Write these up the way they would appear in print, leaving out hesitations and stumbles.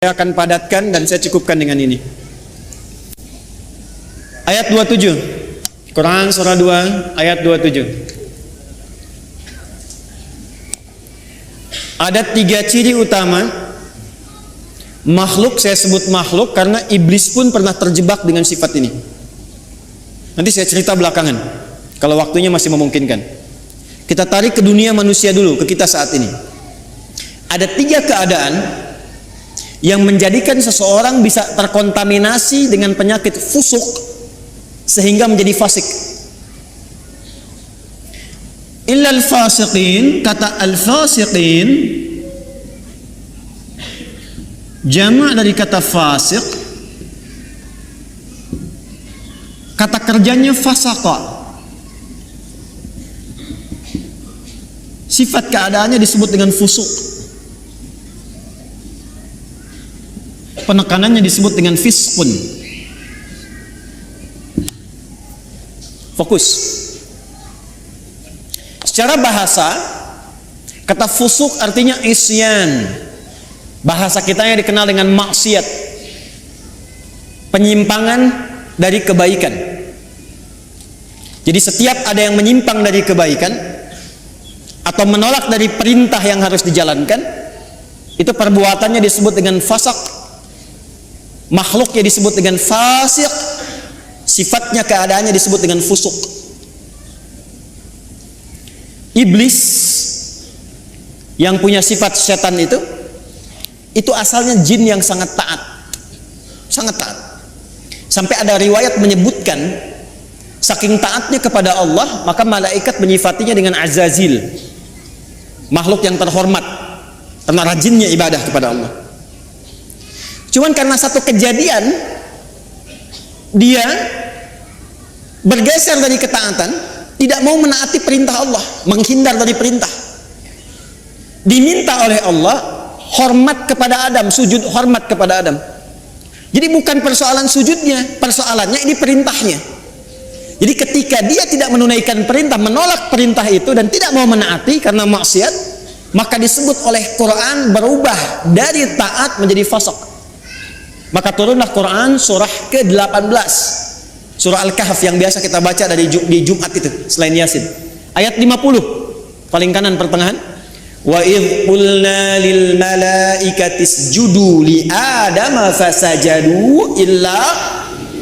Saya akan padatkan dan saya cukupkan dengan ini. Ayat 27. Quran surah 2 ayat 27. Ada 3 ciri utama makhluk, saya sebut makhluk karena iblis pun pernah terjebak dengan sifat ini. Nanti saya cerita belakangan kalau waktunya masih memungkinkan. Kita tarik ke dunia manusia dulu, ke kita saat ini. Ada 3 keadaan yang menjadikan seseorang bisa terkontaminasi dengan penyakit fusuk sehingga menjadi fasik. Illal fasiqin, kata al-fasiqin jamak dari kata fasik, kata kerjanya fasaqa. Sifat keadaannya disebut dengan fusuk. Penekanannya disebut dengan fiskun. Fokus. Secara bahasa, kata fusuk artinya isyan. Bahasa kita yang dikenal dengan maksiat, penyimpangan dari kebaikan. Jadi setiap ada yang menyimpang dari kebaikan atau menolak dari perintah yang harus dijalankan, itu perbuatannya disebut dengan fasak. Makhluknya disebut dengan fasik, sifatnya keadaannya disebut dengan fusuk. Iblis yang punya sifat setan itu asalnya jin yang sangat taat. Sangat taat. Sampai ada riwayat menyebutkan saking taatnya kepada Allah, maka malaikat menyifatinya dengan Azazil, makhluk yang terhormat karena rajinnya ibadah kepada Allah. Cuman karena satu kejadian dia bergeser dari ketaatan, tidak mau menaati perintah Allah, menghindar dari perintah. Diminta oleh Allah hormat kepada Adam, sujud hormat kepada Adam. Jadi bukan persoalan sujudnya, persoalannya ini perintahnya. Jadi ketika dia tidak menunaikan perintah, menolak perintah itu dan tidak mau menaati karena maksiat, maka disebut oleh Quran berubah dari taat menjadi fasik. Maka turunlah Quran surah ke-18, surah Al-Kahf yang biasa kita baca di Jumat itu selain Yasin. Ayat 50 paling kanan pertengahan. Wa idh qulna lil malaikati isjudu li adama fasajadu illa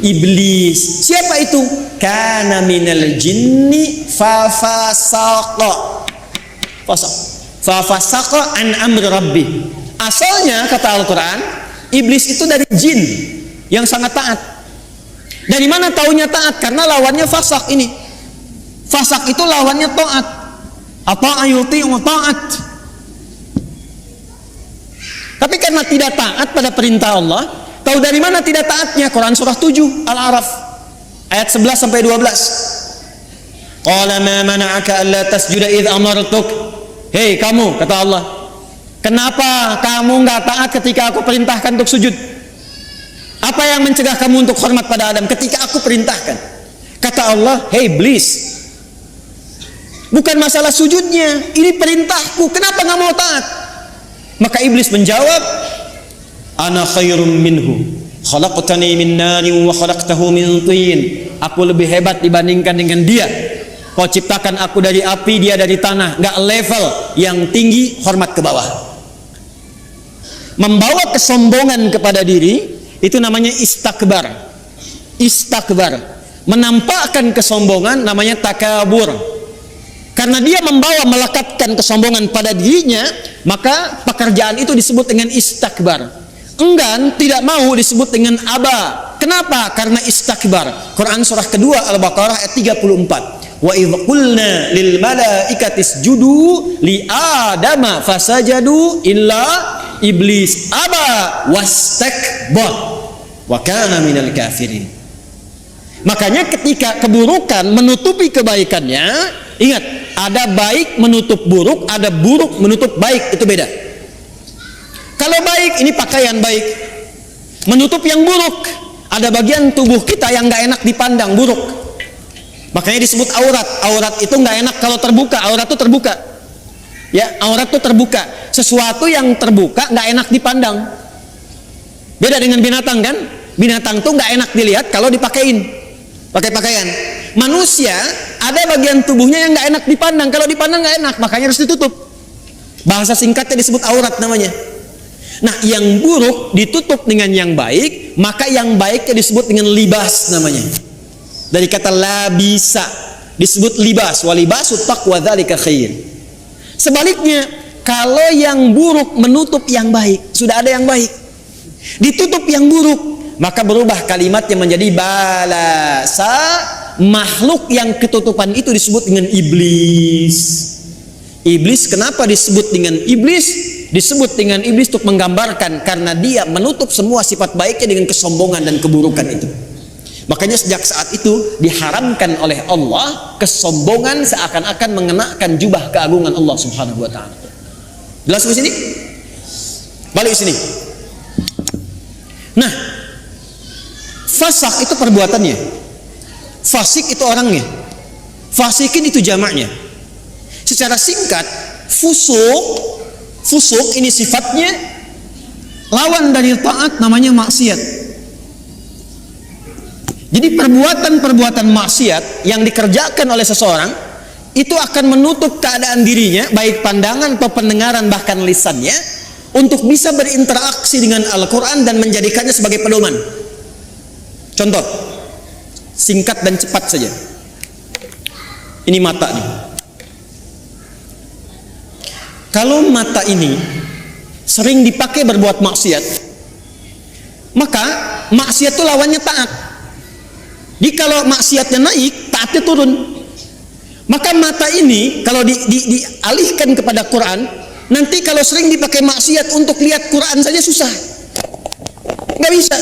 iblis. Siapa itu? Kana minal jinni fafasaqa. Fafasaqa an amri rabbi. Asalnya kata Al-Quran, iblis itu dari jin yang sangat taat. Dari mana taunya taat? Karena lawannya fasak ini. Fasak itu lawannya taat. Ata'a yuti'u ta'at. Tapi karena tidak taat pada perintah Allah, tahu dari mana tidak taatnya? Quran surah 7 Al-A'raf ayat 11 sampai 12. Qala ma mana'aka alla tasjuda idh amartuk. Hei kamu, kata Allah, kenapa kamu nggak taat ketika aku perintahkan untuk sujud? Apa yang mencegah kamu untuk hormat pada Adam ketika aku perintahkan? Kata Allah, hei iblis, bukan masalah sujudnya, ini perintahku, kenapa nggak mau taat? Maka iblis menjawab, ana khairum minhu, khalaqtani min narin wa khalaqtahu min tin. Aku lebih hebat dibandingkan dengan dia. Kau ciptakan aku dari api, dia dari tanah. Nggak level, yang tinggi hormat ke bawah. Membawa kesombongan kepada diri itu namanya istakbar. Istakbar, menampakkan kesombongan namanya takabur. Karena dia membawa melekatkan kesombongan pada dirinya, maka pekerjaan itu disebut dengan istakbar. Enggan, tidak mau disebut dengan aba. Kenapa? Karena istakbar. Quran surah kedua Al-Baqarah ayat 34. Wa idh qulna lil malaikati isjudu li adama fasajadu illa iblis aba wastakbar wa kana minal kafirin. Makanya ketika keburukan menutupi kebaikannya, ingat, ada baik menutup buruk, ada buruk menutup baik, itu beda. Kalau baik ini pakaian baik, menutup yang buruk, ada bagian tubuh kita yang nggak enak dipandang, buruk. Makanya disebut aurat. Aurat itu nggak enak kalau terbuka. Aurat itu terbuka. Ya, aurat itu terbuka. Sesuatu yang terbuka nggak enak dipandang. Beda dengan binatang kan? Binatang tuh nggak enak dilihat kalau dipakein, pakai pakaian. Manusia ada bagian tubuhnya yang nggak enak dipandang, kalau dipandang nggak enak, makanya harus ditutup. Bahasa singkatnya disebut aurat namanya. Nah, yang buruk ditutup dengan yang baik, maka yang baiknya disebut dengan libas namanya. Dari kata labisa disebut libas, walibasu taqwa dzalika khair. Sebaliknya, kalau yang buruk menutup yang baik, sudah ada yang baik, ditutup yang buruk, maka berubah kalimatnya menjadi balasa. Makhluk yang ketutupan itu disebut dengan iblis. Iblis kenapa disebut dengan iblis? Disebut dengan iblis untuk menggambarkan karena dia menutup semua sifat baiknya dengan kesombongan dan keburukan itu. Makanya sejak saat itu diharamkan oleh Allah kesombongan seakan-akan mengenakan jubah keagungan Allah Subhanahu wa taala. Jelas di sini? Balik sini. Nah, fasak itu perbuatannya, fasik itu orangnya, fasikin itu jamaknya. Secara singkat, fusuk ini sifatnya lawan dari taat, namanya maksiat. Jadi perbuatan-perbuatan maksiat yang dikerjakan oleh seseorang itu akan menutup keadaan dirinya, baik pandangan atau pendengaran bahkan lisannya, untuk bisa berinteraksi dengan Al-Quran dan menjadikannya sebagai pedoman. Contoh singkat dan cepat saja. Ini mata nih. Kalau mata ini sering dipakai berbuat maksiat, maka maksiat itu lawannya taat. Jadi kalau maksiatnya naik, taatnya turun. Maka mata ini kalau dialihkan kepada Quran, nanti kalau sering dipakai maksiat untuk lihat Quran saja susah, nggak bisa.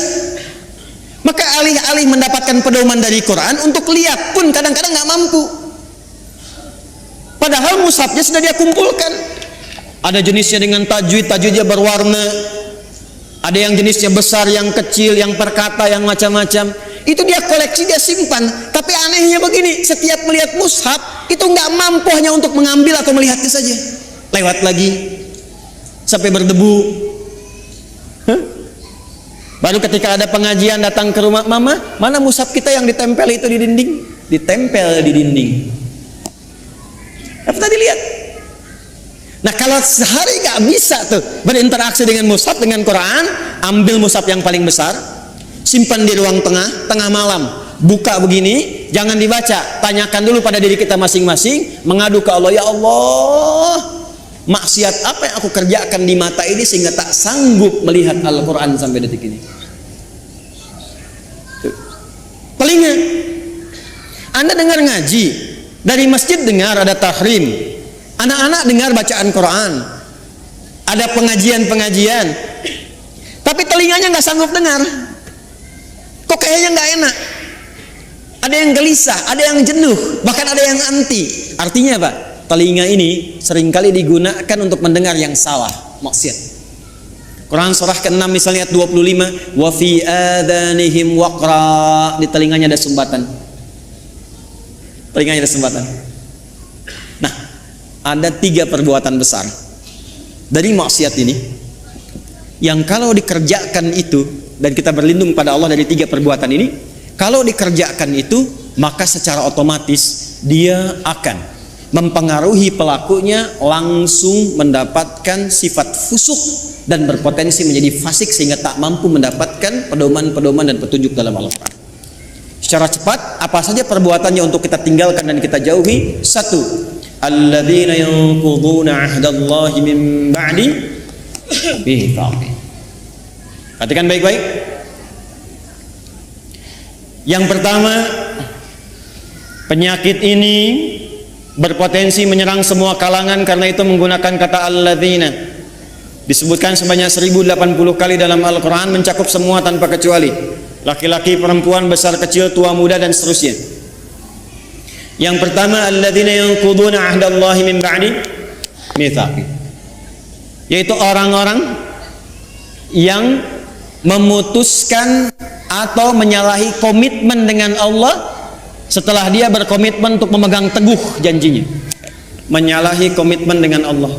Maka alih-alih mendapatkan pedoman dari Quran, untuk lihat pun kadang-kadang nggak mampu. Padahal mushafnya sudah dia kumpulkan. Ada jenisnya dengan tajwid, tajwidnya berwarna. Ada yang jenisnya besar, yang kecil, yang perkata, yang macam-macam. Itu dia koleksi, dia simpan. Tapi anehnya begini, setiap melihat mushaf itu nggak mampu hanya untuk mengambil atau melihatnya saja. Lewat lagi sampai berdebu. Baru ketika ada pengajian datang ke rumah, mama, mana mushaf kita yang ditempel itu di dinding? Ditempel di dinding. Apa tadi lihat? Nah, kalau sehari nggak bisa tuh berinteraksi dengan mushaf, dengan Quran, ambil mushaf yang paling besar, simpan di ruang tengah malam, buka begini, jangan dibaca, tanyakan dulu pada diri kita masing-masing, mengadu ke Allah, ya Allah, maksiat apa yang aku kerjakan di mata ini sehingga tak sanggup melihat Al-Quran sampai detik ini. Telinga, Anda dengar ngaji, dari masjid dengar ada tahrim, anak-anak dengar bacaan Quran, ada pengajian-pengajian, tapi telinganya nggak sanggup dengar. Kok kayaknya nggak enak? Ada yang gelisah, ada yang jenuh, bahkan ada yang anti. Artinya apa? Telinga ini seringkali digunakan untuk mendengar yang salah, maksiat. Quran surah ke-6 misalnya ayat 25, wa fi adhanihim waqra, di telinganya ada sumbatan. Telinganya ada sumbatan. Nah, ada 3 perbuatan besar dari maksiat ini yang kalau dikerjakan itu, dan kita berlindung pada Allah dari 3 perbuatan ini, kalau dikerjakan itu maka secara otomatis dia akan mempengaruhi pelakunya langsung mendapatkan sifat fusuk dan berpotensi menjadi fasik sehingga tak mampu mendapatkan pedoman-pedoman dan petunjuk dalam Al-Quran. Secara cepat, apa saja perbuatannya untuk kita tinggalkan dan kita jauhi? 1. Alladzina yanquduna 'ahdallahi min ba'di mitsaqih. Perhatikan baik-baik. Yang pertama, penyakit ini berpotensi menyerang semua kalangan karena itu menggunakan kata alladzina. Disebutkan sebanyak 1080 kali dalam Al-Quran, mencakup semua tanpa kecuali. Laki-laki, perempuan, besar, kecil, tua, muda, dan seterusnya. Yang pertama, alladzina yanquduna 'ahdallahi min ba'di mitsaqih, yaitu orang-orang yang memutuskan atau menyalahi komitmen dengan Allah setelah dia berkomitmen untuk memegang teguh janjinya. Menyalahi komitmen dengan Allah.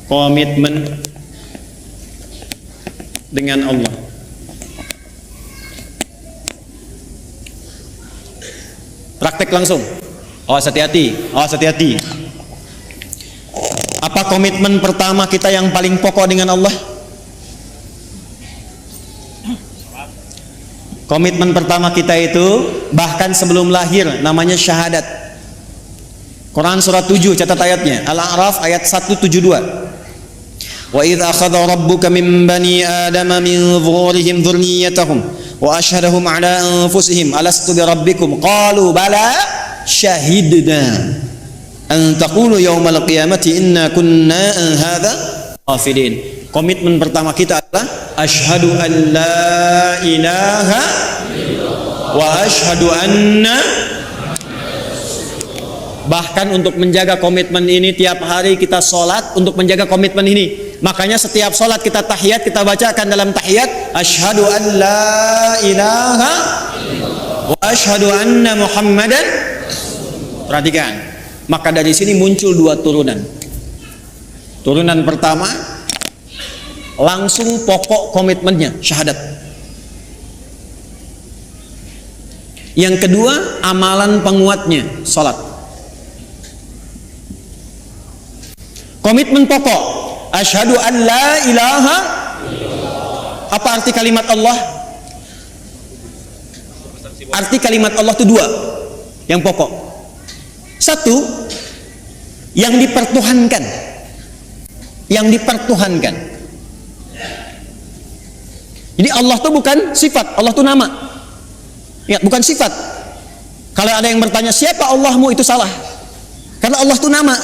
Komitmen dengan Allah. Praktek langsung. Awas hati-hati, awas hati-hati. Apa komitmen pertama kita yang paling pokok dengan Allah? Komitmen pertama kita itu bahkan sebelum lahir namanya syahadat. Quran surat 7 catat ayatnya, Al-A'raf ayat 172. Wa idz akhadha rabbuka min bani adama min dhuhurihim dhurriyyatahum wa asyhadahum ala anfusihim alastu bi rabbikum qalu bala syahidna an taqulu yaumal qiyamati inna kunna an hadza ghafilin. Komitmen pertama kita adalah asyhadu an la ilaha wa asyhadu anna. Bahkan untuk menjaga komitmen ini tiap hari kita sholat untuk menjaga komitmen ini. Makanya setiap sholat kita tahiyat, kita bacakan dalam tahiyat asyhadu an la ilaha wa asyhadu anna muhammadan. Perhatikan, maka dari sini muncul dua turunan. Turunan pertama langsung pokok komitmennya syahadat. Yang kedua amalan penguatnya sholat. Komitmen pokok asyhadu an la ilaha. Apa arti kalimat Allah? Arti kalimat Allah itu dua yang pokok. Satu, yang dipertuhankan. Yang dipertuhankan. Jadi Allah itu bukan sifat, Allah itu nama. Ya, bukan sifat. Kalau ada yang bertanya siapa Allahmu, itu salah. Karena Allah itu nama.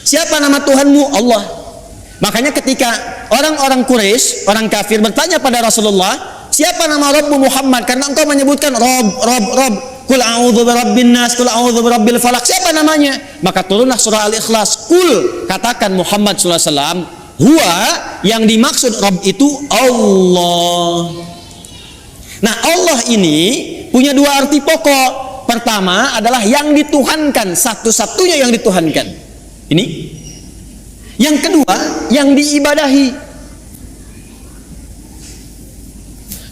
Siapa nama Tuhanmu? Allah. Makanya ketika orang-orang Quraisy, orang kafir bertanya pada Rasulullah, siapa nama Rabbu Muhammad? Karena engkau menyebutkan Rob. Kul a'udzu birabbin nas, kul a'udzu birabbil falaq. Siapa namanya? Maka turunlah surah Al-Ikhlas. Kul, katakan Muhammad sallallahu alaihi wasallam, huwa, yang dimaksud Rabb itu Allah. Nah, Allah ini punya dua arti pokok. Pertama adalah yang dituhankan, satu-satunya yang dituhankan. Ini. Yang kedua, yang diibadahi.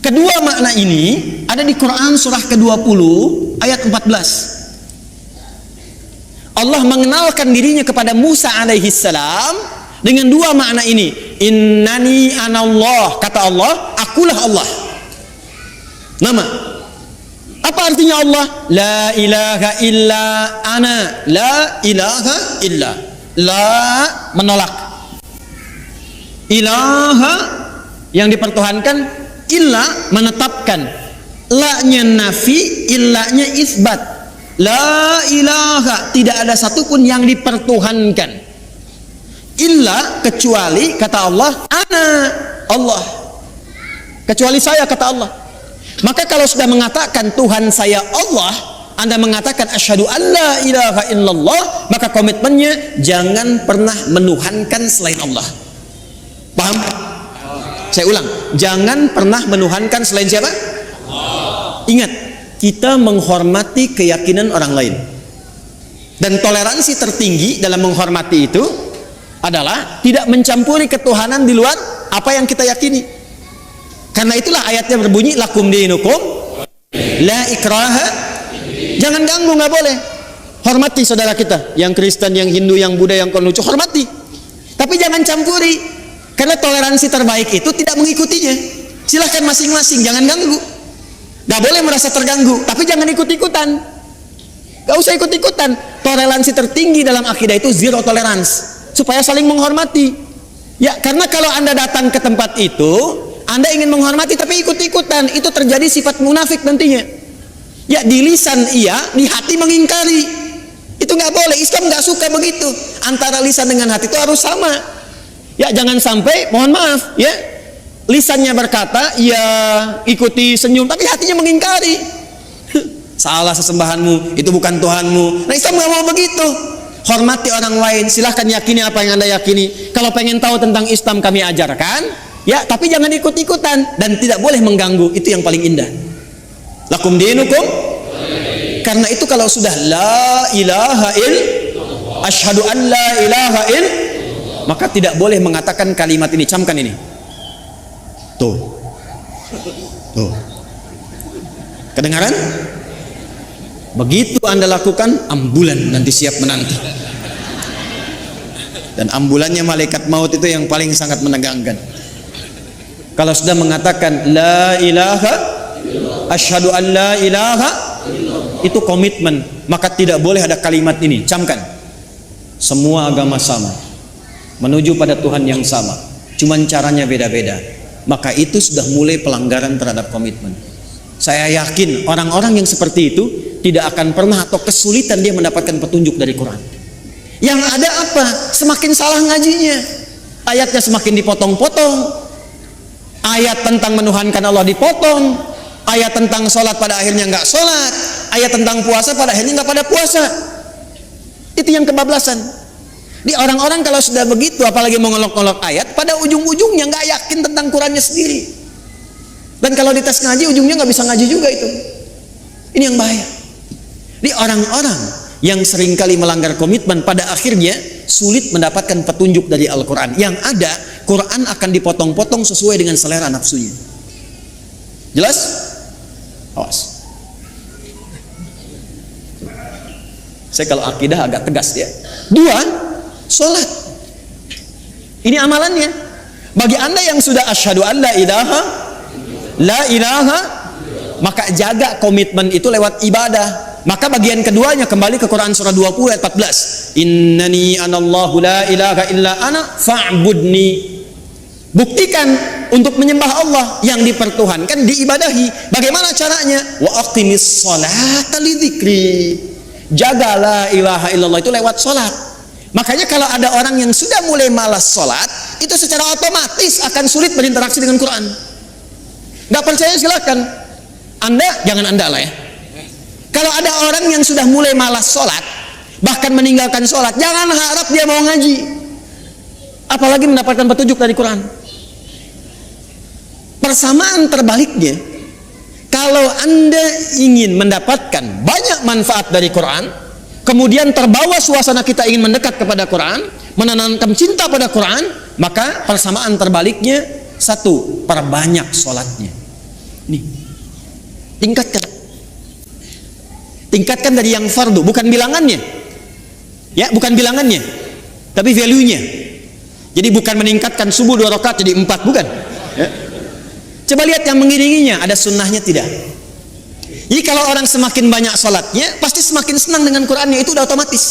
Kedua makna ini ada di Quran surah ke-20 ayat 14. Allah mengenalkan dirinya kepada Musa alaihi salam dengan dua makna ini. Innani anallah, kata Allah, akulah Allah. Nama. Apa artinya Allah? La ilaha illa ana, la ilaha illa. La menolak. Ilaha yang dipertuhankan, illa menetapkan. La-nya nafi, illa-nya isbat. La ilaha, tidak ada satupun yang dipertuhankan. Illa, kecuali, kata Allah, ana, Allah. Kecuali saya, kata Allah. Maka kalau sudah mengatakan Tuhan saya Allah, Anda mengatakan asyhadu an la ilaha illallah, maka komitmennya jangan pernah menuhankan selain Allah. Paham? Saya ulang, jangan pernah menuhankan selain siapa? Ingat, kita menghormati keyakinan orang lain. Dan toleransi tertinggi dalam menghormati itu adalah tidak mencampuri ketuhanan di luar apa yang kita yakini. Karena itulah ayatnya berbunyi lakum dinukum la ikraha. Jangan ganggu, nggak boleh. Hormati saudara kita, yang Kristen, yang Hindu, yang Buddha, yang Konghucu, hormati. Tapi jangan campuri. Karena toleransi terbaik itu tidak mengikutinya. Silahkan masing-masing, jangan ganggu. Gak boleh merasa terganggu, tapi jangan ikut-ikutan. Gak usah ikut-ikutan. Toleransi tertinggi dalam akidah itu zero tolerance, supaya saling menghormati. Ya, karena kalau Anda datang ke tempat itu, Anda ingin menghormati tapi ikut-ikutan, itu terjadi sifat munafik nantinya. Ya, di lisan iya, di hati mengingkari. Itu gak boleh. Islam gak suka begitu. Antara lisan dengan hati itu harus sama. Ya, jangan sampai, mohon maaf, ya, lisannya berkata, ya, ikuti senyum, tapi hatinya mengingkari. Salah sesembahanmu, itu bukan Tuhanmu. Nah, Islam nggak mau begitu. Hormati orang lain, silahkan yakini apa yang Anda yakini. Kalau pengen tahu tentang Islam kami ajarkan, ya, tapi jangan ikut-ikutan dan tidak boleh mengganggu. Itu yang paling indah. Lakum dinukum. Karena itu kalau sudah la ilaha illallah, asyhadu an la ilaha illallah, maka tidak boleh mengatakan kalimat ini. Camkan ini. Tuh. Tuh. Kedengaran? Begitu Anda lakukan, ambulan nanti siap menanti. Dan ambulannya malaikat maut itu yang paling sangat menegangkan. Kalau sudah mengatakan la ilaha, asyhadu an la ilaha, itu komitmen. Maka tidak boleh ada kalimat ini. Camkan. Semua agama sama, menuju pada Tuhan yang sama, cuman caranya beda-beda. Maka itu sudah mulai pelanggaran terhadap komitmen. Saya yakin orang-orang yang seperti itu tidak akan pernah atau kesulitan dia mendapatkan petunjuk dari Quran. Yang ada apa? Semakin salah ngajinya, ayatnya semakin dipotong-potong. Ayat tentang menuhankan Allah dipotong, ayat tentang sholat pada akhirnya nggak sholat, ayat tentang puasa pada akhirnya nggak pada puasa. Itu yang kebablasan. Di orang-orang kalau sudah begitu, apalagi mengolok-olok ayat, pada ujung-ujungnya nggak yakin tentang Qurannya sendiri. Dan kalau dites ngaji, ujungnya nggak bisa ngaji juga itu. Ini yang bahaya. Di orang-orang yang seringkali melanggar komitmen, pada akhirnya sulit mendapatkan petunjuk dari Al-Quran. Yang ada, Quran akan dipotong-potong sesuai dengan selera nafsunya. Jelas? Awas. Saya kalau akidah agak tegas ya. 2, sholat. Ini amalannya. Bagi Anda yang sudah asyhadu an la ilaha, maka jaga komitmen itu lewat ibadah. Maka bagian keduanya kembali ke Quran surah 20 ayat 14. Innani anallahu la ilaha illa ana fa'budni. Buktikan untuk menyembah Allah yang dipertuhankan, diibadahi. Bagaimana caranya? Wa aqimis sholata lidzikri. Jaga la ilaha illallah itu lewat sholat. Makanya kalau ada orang yang sudah mulai malas sholat, itu secara otomatis akan sulit berinteraksi dengan Quran. Gak percaya silakan. Anda, jangan Anda lah ya. Kalau ada orang yang sudah mulai malas sholat, bahkan meninggalkan sholat, jangan harap dia mau ngaji, apalagi mendapatkan petunjuk dari Quran. Persamaan terbaliknya, kalau Anda ingin mendapatkan banyak manfaat dari Quran, kemudian terbawa suasana kita ingin mendekat kepada Quran, menanamkan cinta pada Quran, maka persamaan terbaliknya, 1, perbanyak sholatnya. Nih, tingkatkan dari yang fardu, bukan bilangannya ya, bukan bilangannya, tapi value-nya. Jadi bukan meningkatkan subuh 2 rakaat jadi 4, bukan ya. Coba lihat yang mengiringinya, ada sunnahnya tidak. Jadi kalau orang semakin banyak sholatnya, pasti semakin senang dengan Qurannya. Itu udah otomatis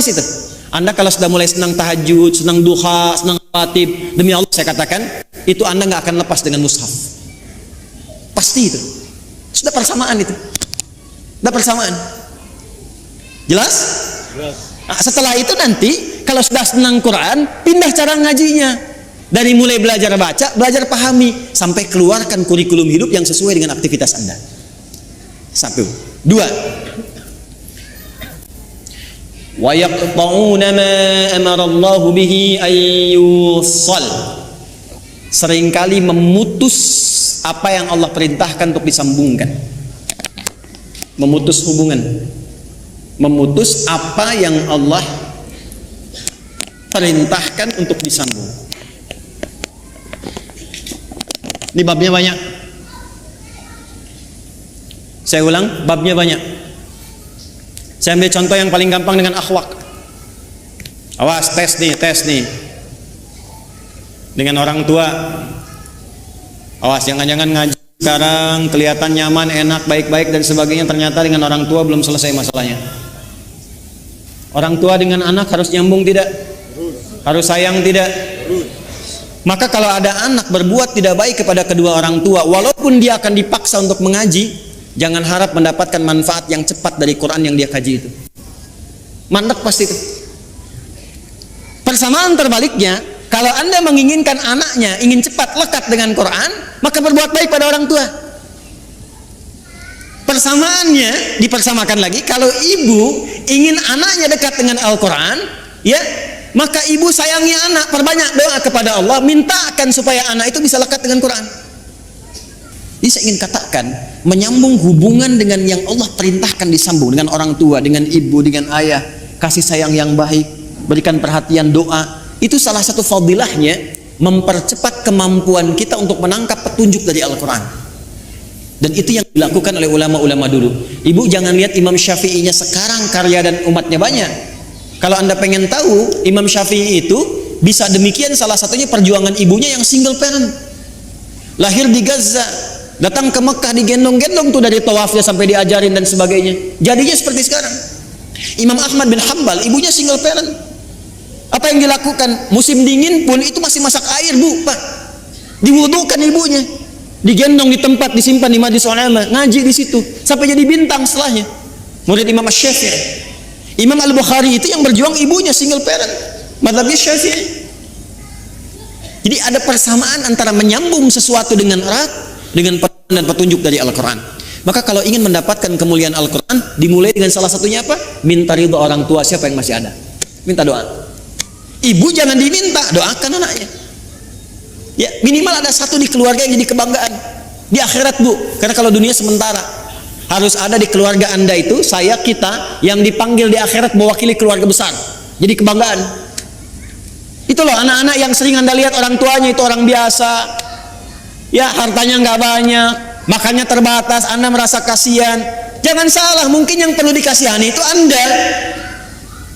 itu. Anda kalau sudah mulai senang tahajud, senang duha, senang khatib, demi Allah saya katakan, itu Anda nggak akan lepas dengan mushaf. Pasti itu. Sudah persamaan itu. Sudah persamaan. Jelas? Nah, setelah itu nanti kalau sudah senang Quran, pindah cara ngajinya. Dari mulai belajar baca, belajar pahami, sampai keluarkan kurikulum hidup yang sesuai dengan aktivitas Anda. 1. 2. Wa yaqta'una ma amara Allah bihi ayyusal. Seringkali memutus apa yang Allah perintahkan untuk disambungkan. Memutus hubungan. Memutus apa yang Allah perintahkan untuk disambung. Ini babnya banyak. Saya ulang, babnya banyak. Saya ambil contoh yang paling gampang dengan akhlak. Awas, tes nih. Dengan orang tua. Awas, jangan-jangan ngaji sekarang kelihatan nyaman, enak, baik-baik dan sebagainya, ternyata dengan orang tua belum selesai masalahnya. Orang tua dengan anak harus nyambung tidak? Harus sayang tidak? Maka kalau ada anak berbuat tidak baik kepada kedua orang tua, walaupun dia akan dipaksa untuk mengaji, jangan harap mendapatkan manfaat yang cepat dari Quran yang dia kaji itu. Mandek pasti itu. Persamaan terbaliknya, kalau Anda menginginkan anaknya ingin cepat lekat dengan Quran, maka berbuat baik pada orang tua. Persamaannya dipersamakan lagi, kalau ibu ingin anaknya dekat dengan Al-Quran, ya, maka ibu sayangi anak, perbanyak doa kepada Allah, mintakan supaya anak itu bisa lekat dengan Quran. Jadi saya ingin katakan, menyambung hubungan dengan yang Allah perintahkan disambung, dengan orang tua, dengan ibu, dengan ayah, kasih sayang yang baik, berikan perhatian, doa, itu salah satu fadilahnya mempercepat kemampuan kita untuk menangkap petunjuk dari Al-Quran. Dan itu yang dilakukan oleh ulama-ulama dulu. Ibu jangan lihat Imam Syafi'inya sekarang karya dan umatnya banyak. Kalau Anda pengen tahu Imam Syafi'i itu bisa demikian, salah satunya perjuangan ibunya yang single parent, lahir di Gaza, datang ke Mekah, digendong-gendong tuh dari tawafnya sampai diajarin dan sebagainya. Jadinya seperti sekarang. Imam Ahmad bin Hanbal, ibunya single parent. Apa yang dilakukan? Musim dingin pun itu masih masak air, Bu, Pak. Diwudukan ibunya. Digendong di tempat, disimpan di majlis ulama, ngaji di situ sampai jadi bintang setelahnya. Murid Imam Syafi'i. Imam Al-Bukhari itu yang berjuang ibunya single parent, mazhabnya Syafi'i. Jadi ada persamaan antara menyambung sesuatu dengan erat dengan dan petunjuk dari Al-Quran. Maka kalau ingin mendapatkan kemuliaan Al-Quran, dimulai dengan salah satunya apa? Minta ridho orang tua siapa yang masih ada. Minta doa. Ibu jangan diminta, doakan anaknya. Ya, minimal ada satu di keluarga yang jadi kebanggaan di akhirat, Bu. Karena kalau dunia sementara, harus ada di keluarga Anda itu, saya, kita yang dipanggil di akhirat mewakili keluarga besar. Jadi kebanggaan. Itu loh anak-anak yang sering Anda lihat orang tuanya itu orang biasa. Ya, hartanya nggak banyak, makannya terbatas, Anda merasa kasihan. Jangan salah, mungkin yang perlu dikasihani itu Anda.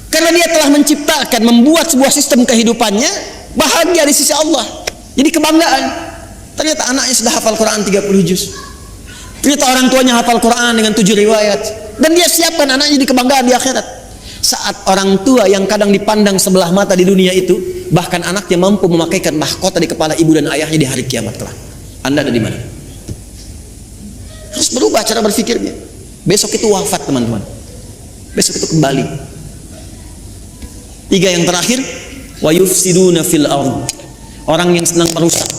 Karena dia telah menciptakan, membuat sebuah sistem kehidupannya bahagia di sisi Allah. Jadi kebanggaan. Ternyata anaknya sudah hafal Quran 30 juz. Ternyata orang tuanya hafal Quran dengan 7 riwayat. Dan dia siapkan anaknya di kebanggaan di akhirat. Saat orang tua yang kadang dipandang sebelah mata di dunia itu, bahkan anaknya mampu memakaikan mahkota di kepala ibu dan ayahnya di hari kiamat kelak. Anda ada di mana? Harus berubah cara berpikirnya. Besok itu wafat, teman-teman. Besok itu kembali. 3 yang terakhir, wa yufsiduna fil ardh. Orang yang senang merusak.